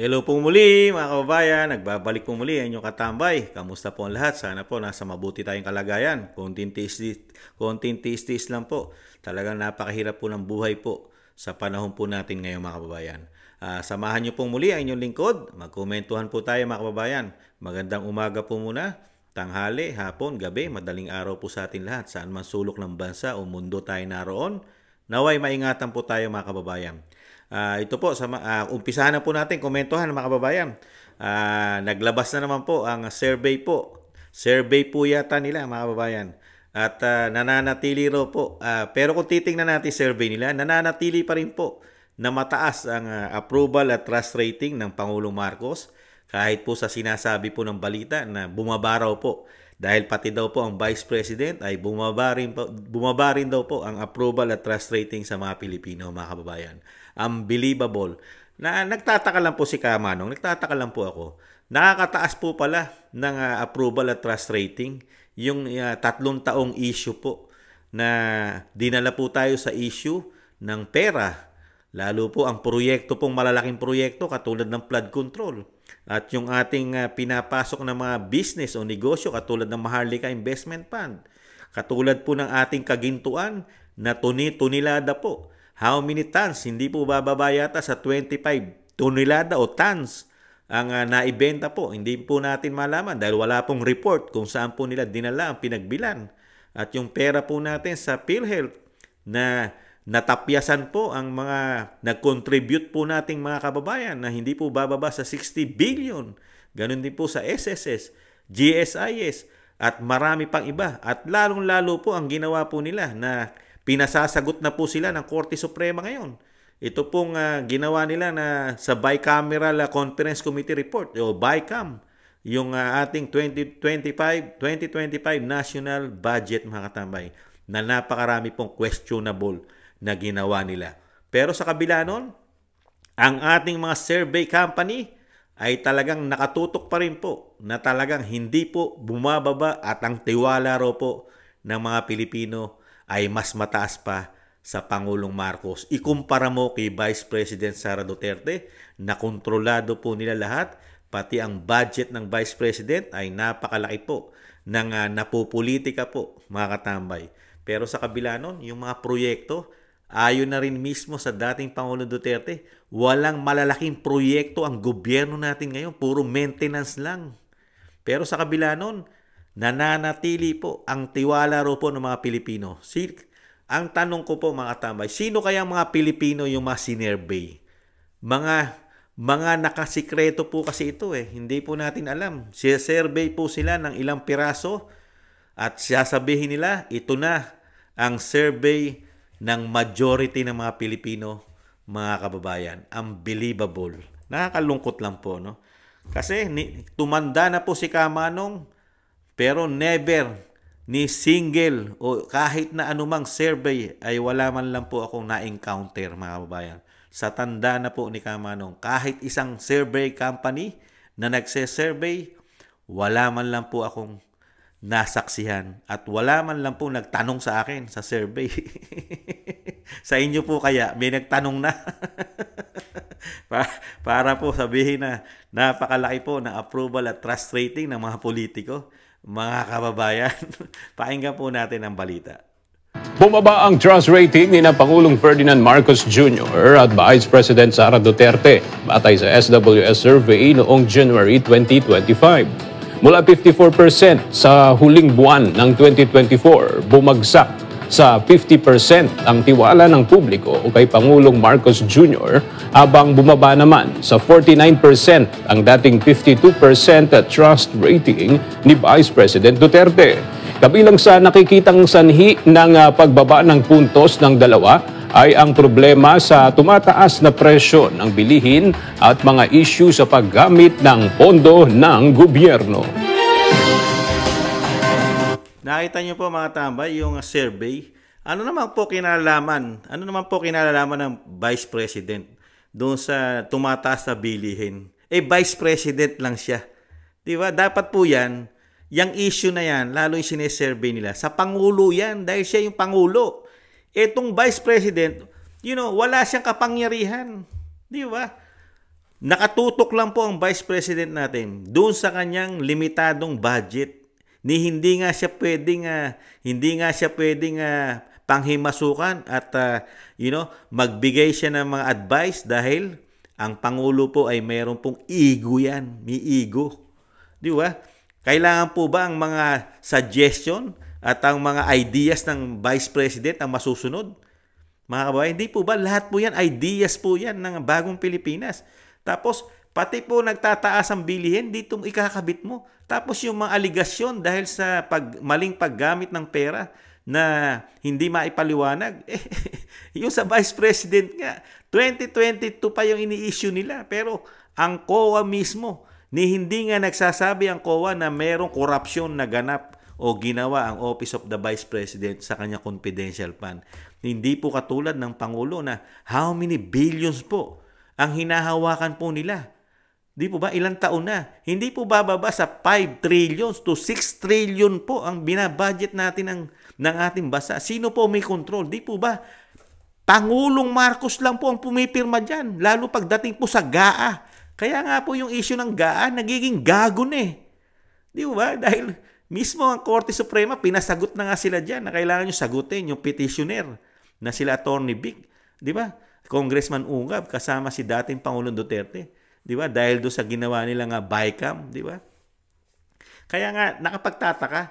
Hello po muli mga kababayan, nagbabalik po muli ang inyong katambay. Kamusta po ang lahat? Sana po nasa mabuti tayong kalagayan. Konting tiis lang po. Talagang napakahirap po ng buhay po sa panahon po natin ngayon mga kababayan. Samahan niyo po muli ang inyong lingkod. Magkomentuhan po tayo mga kababayan. Magandang umaga po muna. Tanghali, hapon, gabi, madaling araw po sa atin lahat. Saan man sulok ng bansa o mundo tayo naroon. Naway maingatan po tayo mga kababayan. Ito po, umpisahan na po natin komentuhan mga kababayan. Naglabas na naman po ang survey po. Survey po yata nila mga kababayan. At nananatili raw po. Pero kung titingnan natin survey nila, nananatili pa rin po na mataas ang approval at trust rating ng Pangulong Marcos. Kahit po sa sinasabi po ng balita na bumaba raw po. Dahil pati daw po ang Vice President ay bumaba rin daw po ang approval at trust rating sa mga Pilipino mga kababayan. Unbelievable. Nagtataka lang po si Kamanong, nagtataka lang po ako. Nakakataas po pala ng approval at trust rating yung 3 taong issue po na dinala po tayo sa issue ng pera. Lalo po ang proyekto pong malalaking proyekto katulad ng flood control. At yung ating pinapasok na mga business o negosyo katulad ng Maharlika Investment Fund. Katulad po ng ating kagintuan na tunilada po. How many tons? Hindi po bababa yata sa 25 tonelada o tons ang naibenta po. Hindi po natin malaman dahil wala pong report kung saan po nila dinala ang pinagbilan. At yung pera po natin sa PhilHealth na natapyasan po ang mga nag-contribute po nating mga kababayan na hindi po bababa sa 60 billion. Ganun din po sa SSS, GSIS at marami pang iba. At lalong-lalo po ang ginawa po nila na pinasasagot na po sila ng Korte Suprema ngayon. Ito pong ginawa nila na sa Bicameral Conference Committee Report o BICAM, yung ating 2025 National Budget mga katambay na napakarami pong questionable na ginawa nila. Pero sa kabila nun, ang ating mga survey company ay talagang nakatutok pa rin po na talagang hindi po bumababa at ang tiwala raw po ng mga Pilipino ay mas mataas pa sa Pangulong Marcos. Ikumpara mo kay Vice President Sara Duterte na kontrolado po nila lahat, pati ang budget ng Vice President ay napakalaki po ng napupolitika po mga katambay. Pero sa kabila nun, yung mga proyekto, ayon na rin mismo sa dating Pangulong Duterte, walang malalaking proyekto ang gobyerno natin ngayon, puro maintenance lang. Pero sa kabila nun, nananatili po ang tiwala ro po ng mga Pilipino. Ang tanong ko po mga tambay, sino kaya mga Pilipino yung mga sinervey? Mga nakasikreto po kasi ito hindi po natin alam. Survey po sila ng ilang piraso at sasabihin nila, ito na ang survey ng majority ng mga Pilipino, mga kababayan. Unbelievable. Nakakalungkot lang po, no? Kasi tumanda na po si Kamanong, pero never ni single o kahit na anumang survey ay wala man lang po akong na-encounter, mga kababayan. Sa tanda na po ni Kamanong, kahit isang survey company na nagse-survey, wala man lang po akong nasaksihan at wala man lang po nagtanong sa akin sa survey. Sa inyo po kaya may nagtanong na para po sabihin na napakalaki po na approval at trust rating ng mga politiko. Mga kababayan, pakinggan po natin ang balita. Bumaba ang trust rating ni na Pangulong Ferdinand Marcos Jr. at Vice President Sara Duterte batay sa SWS survey noong January 2025. Mula 54% sa huling buwan ng 2024, bumagsak sa 50% ang tiwala ng publiko kay Pangulong Marcos Jr. habang bumaba naman sa 49% ang dating 52% trust rating ni Vice President Duterte. Kabilang sa nakikitang sanhi ng pagbaba ng puntos ng dalawa ay ang problema sa tumataas na presyo ng bilihin at mga issue sa paggamit ng pondo ng gobyerno. Nakita niyo po mga tambay yung survey. Ano naman po kinalalaman ng Vice President doon sa tumataas na bilihin? Vice President lang siya. 'Di ba? Dapat po 'yan, yung issue na 'yan, lalo yung sinesurvey nila, sa Pangulo 'yan dahil siya yung Pangulo. Etong Vice President, wala siyang kapangyarihan. Di ba? Nakatutok lang po ang Vice President natin doon sa kanyang limitadong budget. Hindi nga siya pwedeng panghimasukan at magbigay siya ng mga advice dahil ang Pangulo po ay mayroon pong ego yan. May ego. Di ba? Kailangan po ba ang mga suggestion at ang mga ideas ng Vice President ang masusunod? Mga kababayan, hindi po ba? Lahat po yan, ideas po yan ng bagong Pilipinas. Tapos, pati po nagtataas ang bilihin, dito ikakabit mo. Tapos yung mga aligasyon dahil sa maling paggamit ng pera na hindi maipaliwanag, yung sa Vice President nga, 2022 pa yung ini-issue nila. Pero ang COA mismo, hindi nga nagsasabi ang COA na merong korupsyon na ganap o ginawa ang Office of the Vice President sa kanya confidential fund. Hindi po katulad ng Pangulo na how many billions po ang hinahawakan po nila. Di po ba? Ilang taon na. Hindi po bababa sa 5 trillion to 6 trillion po ang binabudget natin ng ating bansa. Sino po may control? Di po ba? Pangulong Marcos lang po ang pumipirma dyan. Lalo pagdating po sa GAA. Kaya nga po yung issue ng GAA nagiging gago na eh. Di ba? Dahil mismo ang Korte Suprema, pinasagot na nga sila dyan na kailangan nyo sagutin yung petitioner na sila Attorney Vic. Di ba? Congressman Ungab kasama si dating Pangulong Duterte, 'di ba? Dahil do sa ginawa nila nga BICAM, 'di ba? Kaya nga nakapagtataka,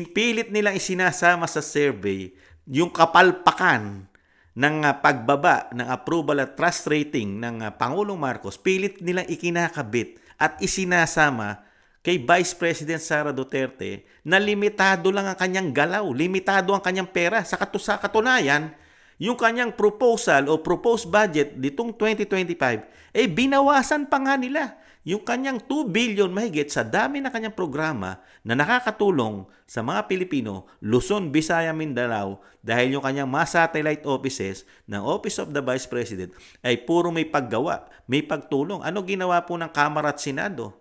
pilit nilang isinasama sa survey yung kapalpakan ng pagbaba ng approval at trust rating ng Pangulong Marcos, pilit nilang ikinakabit at isinasama kay Vice President Sara Duterte na limitado lang ang kanyang galaw, limitado ang kanyang pera. Sa katunayan, yung kanyang proposal o proposed budget ditong 2025, binawasan pa nga nila yung kanyang 2 billion mahigit sa dami na kanyang programa na nakakatulong sa mga Pilipino, Luzon, Visaya, Mindanao, dahil yung kanyang mga satellite offices ng Office of the Vice President ay puro may paggawa, may pagtulong. Ano ginawa po ng Kamara at Senado?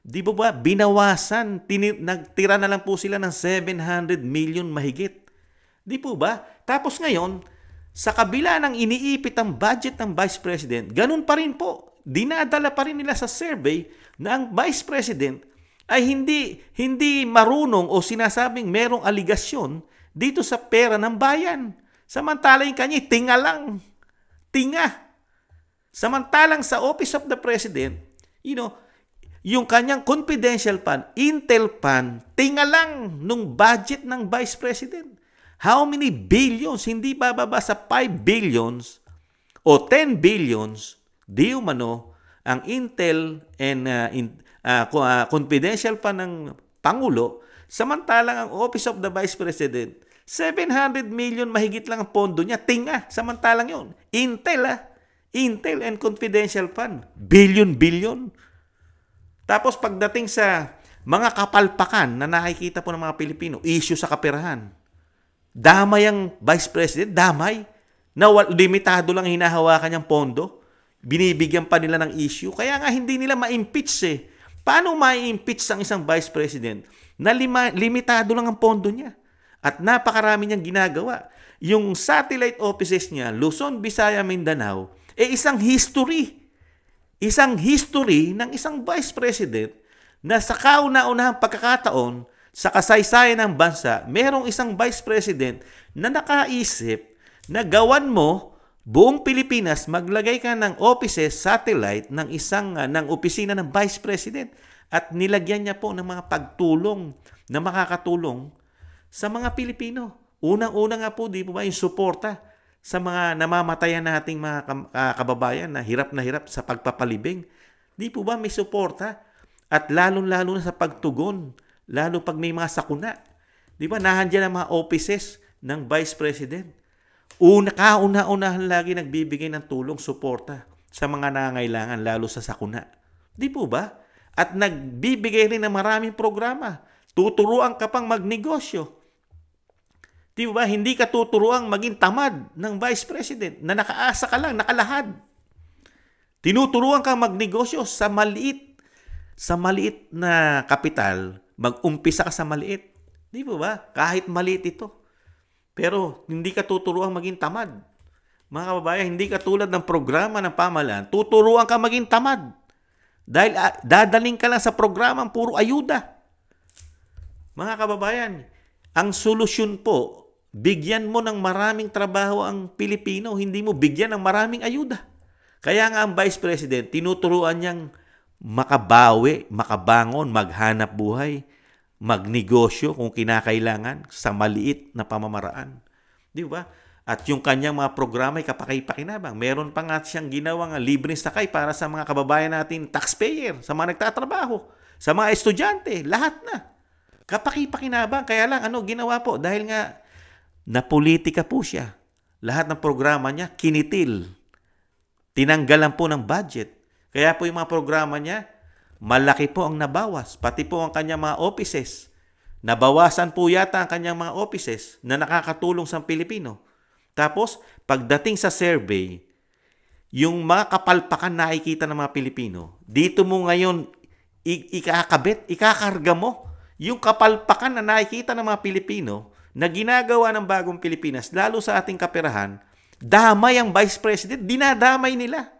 Di ba binawasan, nagtira na lang po sila ng 700 million mahigit. Di po ba? Tapos ngayon, sa kabila ng iniipit ang budget ng Vice President, ganun pa rin po. Dinadala pa rin nila sa survey na ang Vice President ay hindi marunong o sinasabing merong aligasyon dito sa pera ng bayan. Samantala yung kanya, tinga lang. Tinga. Samantalang sa Office of the President, yung kanyang confidential fund, Intel fund, tinga lang nung budget ng Vice President. How many billions? Hindi bababa sa 5 billions o 10 billions di umano ang Intel and confidential fund ng Pangulo, samantalang ang Office of the Vice President, 700 million mahigit lang ang pondo niya. Tinga, samantalang yun. Intel and confidential fund, billion. Tapos pagdating sa mga kapalpakan na nakikita po ng mga Pilipino, issue sa kaperahan, damay ang Vice President, damay, na limitado lang hinahawakan niyang pondo, binibigyan pa nila ng issue, kaya nga hindi nila ma-impeach eh. Paano ma-impeach ang isang Vice President na limitado lang ang pondo niya? At napakarami niyang ginagawa. Yung satellite offices niya, Luzon, Visaya, Mindanao, isang history. Isang history ng isang Vice President na sa kauna-unahang pagkakataon sa kasaysayan ng bansa, merong isang Vice President na nakaisip na gawan mo buong Pilipinas, maglagay ka ng offices, satellite ng opisina ng Vice President at nilagyan niya po ng mga pagtulong na makakatulong sa mga Pilipino. Unang-una nga po, di po ba, yung suporta sa mga namamatayan nating mga kababayan na hirap sa pagpapalibing. Di po ba may suporta? At lalong-lalo na sa pagtugon, lalo pag may mga sakuna. Di ba, nahandyan ang mga offices ng Vice President. Kauna-unahan lagi nagbibigay ng tulong, suporta sa mga nangangailangan, lalo sa sakuna. Di po ba? At nagbibigay rin ng maraming programa. Tuturuan ka pang magnegosyo. Di ba? Hindi ka tuturuan maging tamad ng Vice President na nakaasa ka lang, nakalahad. Tinuturuan kang magnegosyo sa maliit na kapital, mag-umpisa ka sa maliit. Di ba? Kahit maliit ito. Pero hindi ka tuturuan maging tamad. Mga kababayan, hindi katulad ng programa ng pamahalaan, tuturuan ka maging tamad. Dahil dadaling ka lang sa programang puro ayuda. Mga kababayan, ang solusyon po, bigyan mo ng maraming trabaho ang Pilipino, hindi mo bigyan ng maraming ayuda. Kaya nga ang Vice President, tinuturuan niyang makabawi, makabangon, maghanap buhay, magnegosyo kung kinakailangan sa maliit na pamamaraan. Di ba? At yung kanyang mga programa ay kapaki-pakinabang. Meron pa nga siyang ginawang libreng sakay para sa mga kababayan natin, taxpayer, sa mga nagtatrabaho, sa mga estudyante, lahat na. Kapaki-pakinabang. Kaya lang, ginawa po? Dahil nga, napolitika po siya. Lahat ng programa niya, kinitil. Tinanggalan po ng budget. Kaya po yung mga programa niya, malaki po ang nabawas. Pati po ang kanyang mga offices. Nabawasan po yata ang kanyang mga offices na nakakatulong sa Pilipino. Tapos, pagdating sa survey, yung mga kapalpakan na nakikita ng mga Pilipino, dito mo ngayon ikakarga mo yung kapalpakan na nakikita ng mga Pilipino na ginagawa ng bagong Pilipinas, lalo sa ating kaperahan, damay ang Vice President, dinadamay nila.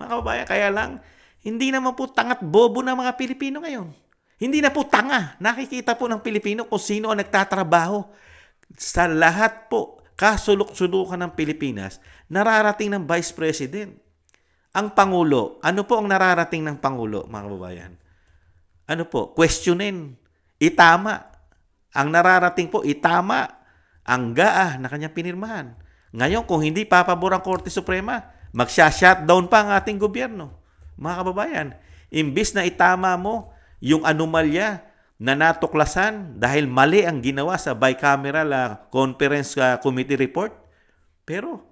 Mga kababayan, kaya lang, hindi naman po tangat bobo ng mga Pilipino ngayon. Hindi na po tanga. Nakikita po ng Pilipino kung sino ang nagtatrabaho. Sa lahat po, kasulok-sulukan ng Pilipinas, nararating ng Vice President. Ang Pangulo, ano po ang nararating ng Pangulo, mga kababayan? Ano po? Questionin. Itama. Ang nararating po, itama ang GAA na kanyang pinirmahan. Ngayon, kung hindi papabor ang Korte Suprema, magsha-shutdown pa ang ating gobyerno. Mga kababayan, imbis na itama mo yung anomalya na natuklasan dahil mali ang ginawa sa bicameral conference committee report, pero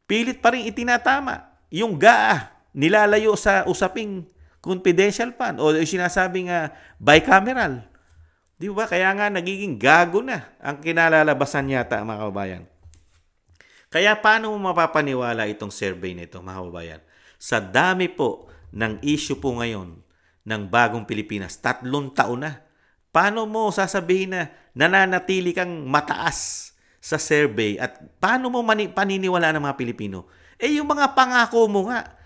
pilit pa rin itinatama. Yung GAA, nilalayo sa usaping confidential fund o yung sinasabing bicameral. Di ba? Kaya nga nagiging gago na ang kinalalabasan yata, mga kababayan. Kaya paano mo mapapaniwala itong survey nito, mga kababayan? Sa dami po ng issue po ngayon ng bagong Pilipinas, 3 taon na. Paano mo sasabihin na nananatili kang mataas sa survey at paano mo paniniwalaan ng mga Pilipino? Yung mga pangako mo nga.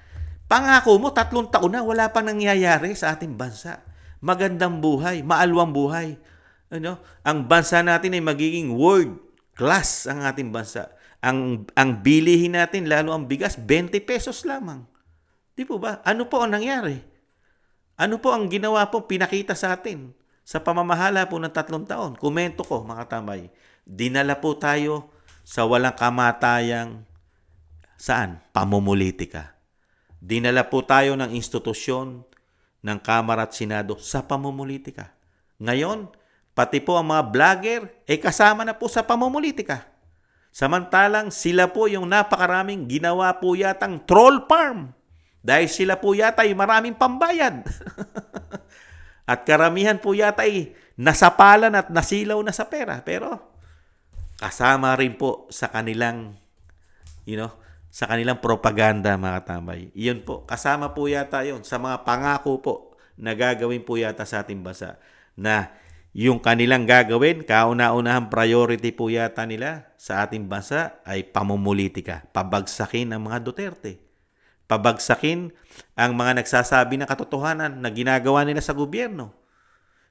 Pangako mo, 3 taon na, wala pang nangyayari sa ating bansa. Magandang buhay, maalwang buhay. Ang bansa natin ay magiging world class ang ating bansa. Ang bilihin natin, lalo ang bigas, 20 pesos lamang. Di po ba? Ano po ang nangyari? Ano po ang ginawa po, pinakita sa atin sa pamamahala po ng 3 taon? Komento ko, mga tambay. Dinala po tayo sa walang kamatayang saan? Pamumulitika. Dinala po tayo ng institusyon ng Kamara at Senado sa pamumulitika. Ngayon, pati po ang mga vlogger ay kasama na po sa pamumulitika. Samantalang sila po yung napakaraming ginawa po yatang troll farm. Dahil sila po yata ay maraming pambayad. At karamihan po yata ay nasapalan at nasilaw na sa pera. Pero kasama rin po sa kanilang, sa kanilang propaganda, mga tambay. Iyon po, kasama po yata yun sa mga pangako po na gagawin po yata sa ating bansa. Na yung kanilang gagawin, kauna-unahang priority po yata nila sa ating bansa ay pamumulitika. Pabagsakin ang mga Duterte. Pabagsakin ang mga nagsasabi ng katotohanan na ginagawa nila sa gobyerno.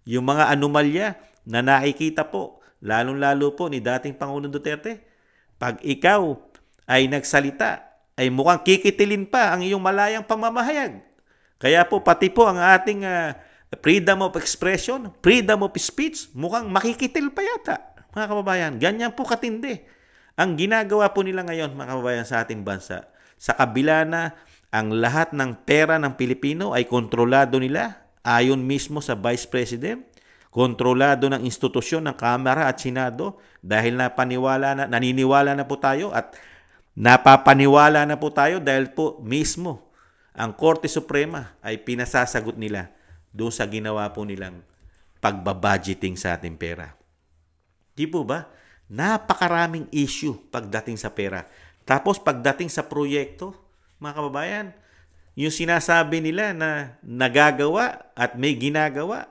Yung mga anomalya na nakikita po, lalong-lalo po ni dating Pangulong Duterte, pag ikaw ay nagsalita, ay mukhang kikitilin pa ang iyong malayang pamamahayag. Kaya po pati po ang ating freedom of expression, freedom of speech, mukhang makikitil pa yata, mga kababayan. Ganyan po katindi ang ginagawa po nila ngayon, mga kababayan, sa ating bansa. Sa kabila na ang lahat ng pera ng Pilipino ay kontrolado nila ayon mismo sa Vice President, kontrolado ng institusyon ng Kamara at Senado dahil naniniwala na po tayo at napapaniwala na po tayo dahil po mismo ang Korte Suprema ay pinasasagot nila doon sa ginawa po nilang pagbabudgeting sa ating pera. Di po ba? Napakaraming issue pagdating sa pera. Tapos pagdating sa proyekto, mga kababayan, yung sinasabi nila na nagagawa at may ginagawa,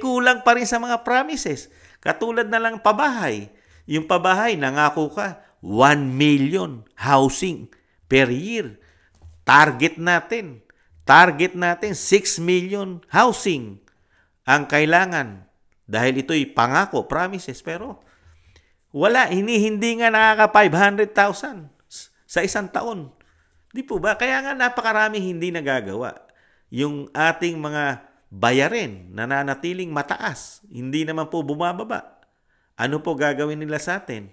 kulang pa rin sa mga promises. Katulad na lang pabahay. Yung pabahay, nangako ka, 1 million housing per year. Target natin 6 million housing ang kailangan. Dahil ito'y pangako, promises, pero wala, hindi nga nakaka 500,000 sa isang taon. Di po ba? Kaya nga napakarami hindi nagagawa. Yung ating mga bayarin nananatiling mataas, hindi naman po bumababa. Ano po gagawin nila sa atin?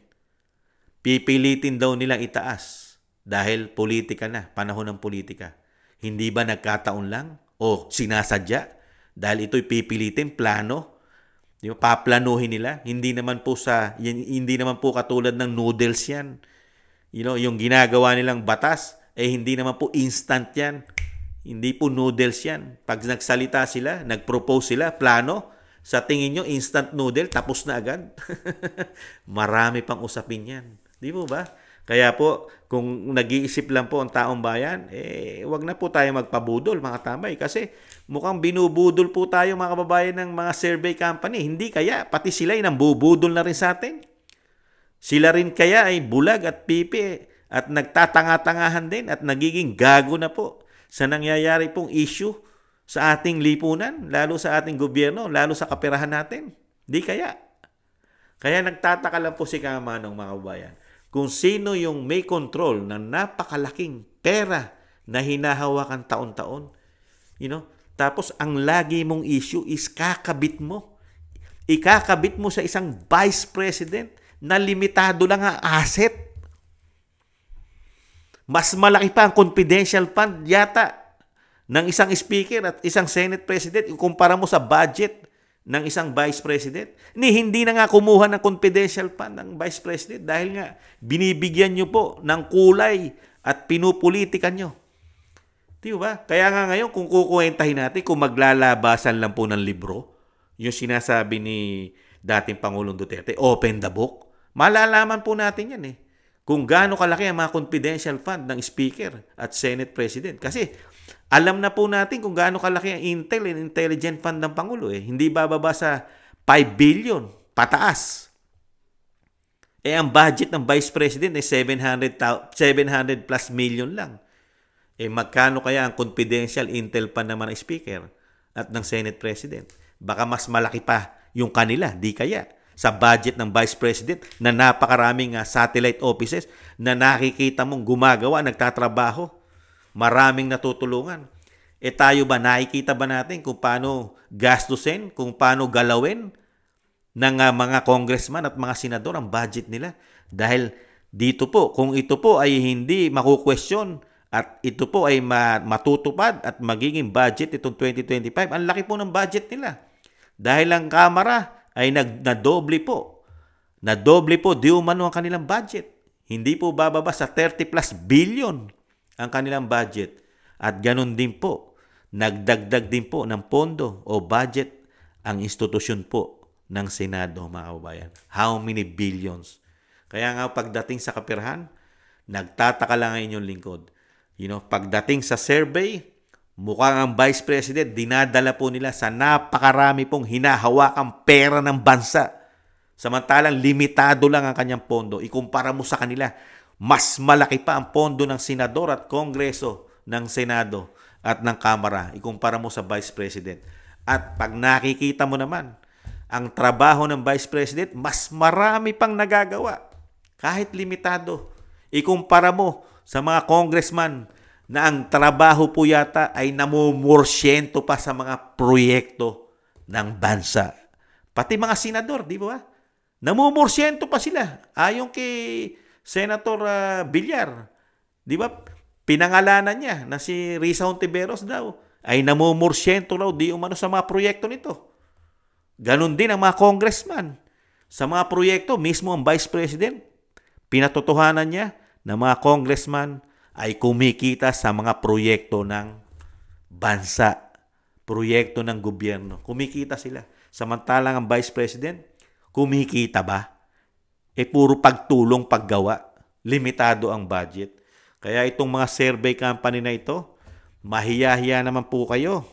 Pipilitin daw nilang itaas dahil politika na, panahon ng politika. Hindi ba nagkataon lang o sinasadya? Dahil ito'y pipilitin, plano. Di ba? Paplanuhin nila. Hindi naman po katulad ng noodles yan. Yung ginagawa nilang batas, hindi naman po instant yan. Hindi po noodles yan. Pag nagsalita sila, nag-propose sila, plano, sa tingin nyo, instant noodle, tapos na agad. Marami pang usapin yan. Di po ba? Kaya po, kung nag-iisip lang po ang taong bayan, wag na po tayo magpabudol, mga tambay. Kasi mukhang binubudol po tayo, mga kababayan, ng mga survey company. Hindi kaya, pati sila ay nambubudol na rin sa atin. Sila rin kaya ay bulag at pipi at nagtatanga-tangahan din at nagiging gago na po sa nangyayari pong issue sa ating lipunan, lalo sa ating gobyerno, lalo sa kaperahan natin. Di kaya. Kaya nagtataka lang po si Kamanong, mga kababayan, kung sino yung may control ng napakalaking pera na hinahawakan taon-taon. Tapos ang lagi mong issue is kakabit mo. Ikakabit mo sa isang vice president na limitado lang ang asset. Mas malaki pa ang confidential fund yata ng isang speaker at isang Senate president ikumpara mo sa budget ng isang vice president. Hindi na nga kumuha ng confidential fund ng vice president dahil nga binibigyan nyo po ng kulay at pinupolitikan nyo. Di ba? Kaya nga ngayon kung kukuwentahin natin, kung maglalabasan lang po ng libro, yung sinasabi ni dating Pangulong Duterte, open the book, malalaman po natin yan kung gaano kalaki ang mga confidential fund ng speaker at Senate president. Kasi alam na po natin kung gaano kalaki ang intel and intelligent fund ng Pangulo. Hindi bababa sa 5 billion, pataas. Ang budget ng Vice President ay 700 plus million lang. Magkano kaya ang confidential intel fund naman ng Speaker at ng Senate President? Baka mas malaki pa yung kanila, di kaya? Sa budget ng Vice President na napakaraming satellite offices na nakikita mong gumagawa, nagtatrabaho. Maraming natutulungan. Tayo ba, nakikita ba natin kung paano gastusin, kung paano galawin ng mga congressman at mga senador ang budget nila? Dahil dito po, kung ito po ay hindi makukwestiyon at ito po ay matutupad at magiging budget itong 2025, ang laki po ng budget nila. Dahil ang Kamara ay nadoble po. Nadoble po, di umano ang kanilang budget. Hindi po bababa sa 30 plus billion ang kanilang budget. At ganun din po, nagdagdag din po ng pondo o budget ang institusyon po ng Senado, mga kababayan. How many billions? Kaya nga pagdating sa kaperahan, nagtataka lang ang inyong lingkod. Pagdating sa survey, mukhang ang Vice President, dinadala po nila sa napakarami pong hinahawakang pera ng bansa. Samantalang limitado lang ang kanyang pondo. Ikumpara mo sa kanila, mas malaki pa ang pondo ng senador at kongreso ng Senado at ng Kamara. Ikumpara mo sa Vice President. At pag nakikita mo naman, ang trabaho ng Vice President, mas marami pang nagagawa. Kahit limitado. Ikumpara mo sa mga congressman na ang trabaho po yata ay namumorsyento pa sa mga proyekto ng bansa. Pati mga senador, di ba? Namumorsyento pa sila. Ayon kay Senator Villar, di ba? Pinangalanan niya na si Risa Hontiveros daw ay namumorsyento raw di umano sa mga proyekto nito. Ganon din ang mga congressman. Sa mga proyekto, mismo ang Vice President, pinatotohanan niya na mga congressman ay kumikita sa mga proyekto ng bansa, proyekto ng gobyerno. Kumikita sila. Samantalang ang Vice President, kumikita ba? Puro pagtulong, paggawa. Limitado ang budget. Kaya itong mga survey company na ito, mahiya-hiya naman po kayo.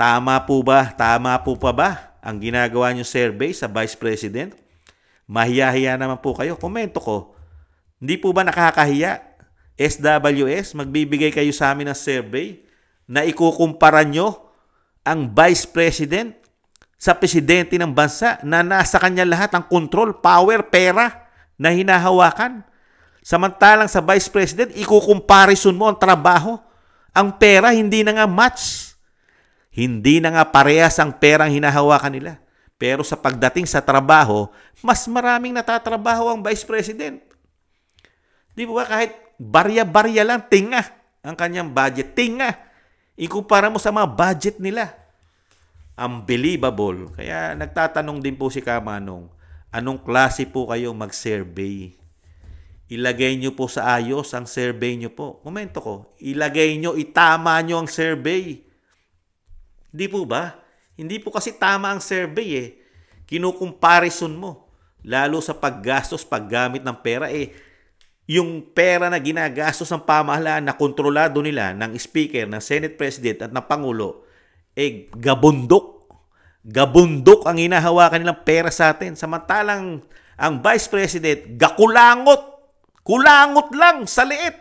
Tama po ba? Tama po pa ba ang ginagawa niyong survey sa Vice President? Mahiya-hiya naman po kayo. Komento ko, Hindi po ba nakakahiya? SWS, magbibigay kayo sa amin ng survey na ikukumpara nyo ang Vice President sa presidente ng bansa na nasa kanya lahat ang control, power, pera na hinahawakan. Samantalang sa Vice President, ikukomparison mo ang trabaho. Ang pera, hindi na nga match. Hindi na nga parehas ang perang hinahawakan nila. Pero sa pagdating sa trabaho, mas maraming natatrabaho ang Vice President. Di ba kahit barya-barya lang, tinga ang kanyang budget. Tinga. Ikumpara mo sa mga budget nila. Unbelievable. Kaya nagtatanong din po si Kamanong, anong klase po kayo mag-survey? Ilagay nyo po sa ayos ang survey nyo po. Komento ko, ilagay nyo, itama nyo ang survey. Di po ba? Hindi po kasi tama ang survey eh. Kinukomparison mo. Lalo sa paggastos, paggamit ng pera yung pera na ginagastos ng pamahalaan na kontrolado nila ng Speaker, ng Senate President at ng Pangulo, gabundok. Gabundok ang hinahawakan nilang pera sa atin. Samantalang ang Vice President, gakulangot. Kulangot lang sa liit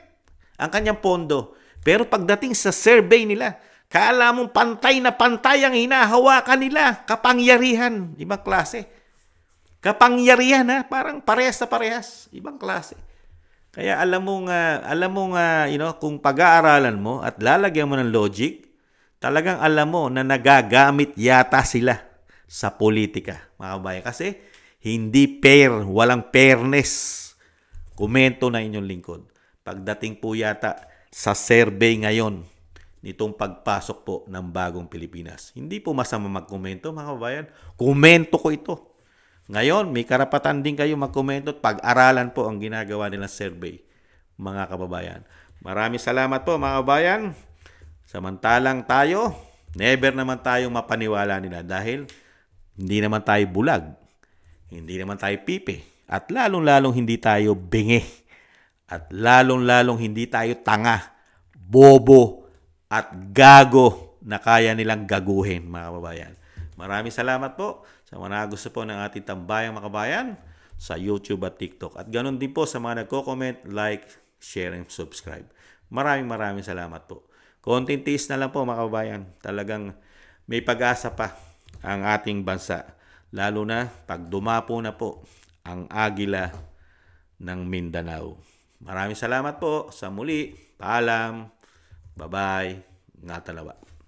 ang kanyang pondo. Pero pagdating sa survey nila, kala mong pantay na pantay ang hinahawakan nila. Kapangyarihan. Ibang klase. Kapangyarihan ha. Parang parehas na parehas. Ibang klase. Kaya alam mo kung pag-aaralan mo at lalagyan mo ng logic, talagang alam mo na nagagamit yata sila sa politika, mga kabayan. Kasi hindi fair, walang fairness. Komento na inyong lingkod. Pagdating po yata sa survey ngayon, nitong pagpasok po ng bagong Pilipinas. Hindi po masama magkomento, mga kabayan. Komento ko ito. Ngayon, may karapatan din kayo magkomento at pag-aralan po ang ginagawa nilang survey, mga kababayan. Maraming salamat po, mga kababayan. Samantalang tayo, never naman tayong mapaniwala nila dahil hindi naman tayo bulag, hindi naman tayo pipi, at lalong-lalong hindi tayo bingi, at lalong-lalong hindi tayo tanga, bobo, at gago na kaya nilang gaguhin, mga kababayan. Maraming salamat po sa mga gusto po ng ating tambayang mga kababayan sa YouTube at TikTok. At ganun din po sa mga nagko-comment, like, share, and subscribe. Maraming salamat po. Konting tiis na lang po mga kababayan. Talagang may pag-asa pa ang ating bansa. Lalo na pag dumapo na po ang agila ng Mindanao. Maraming salamat po sa muli. Paalam. Bye-bye. Ngatalawa.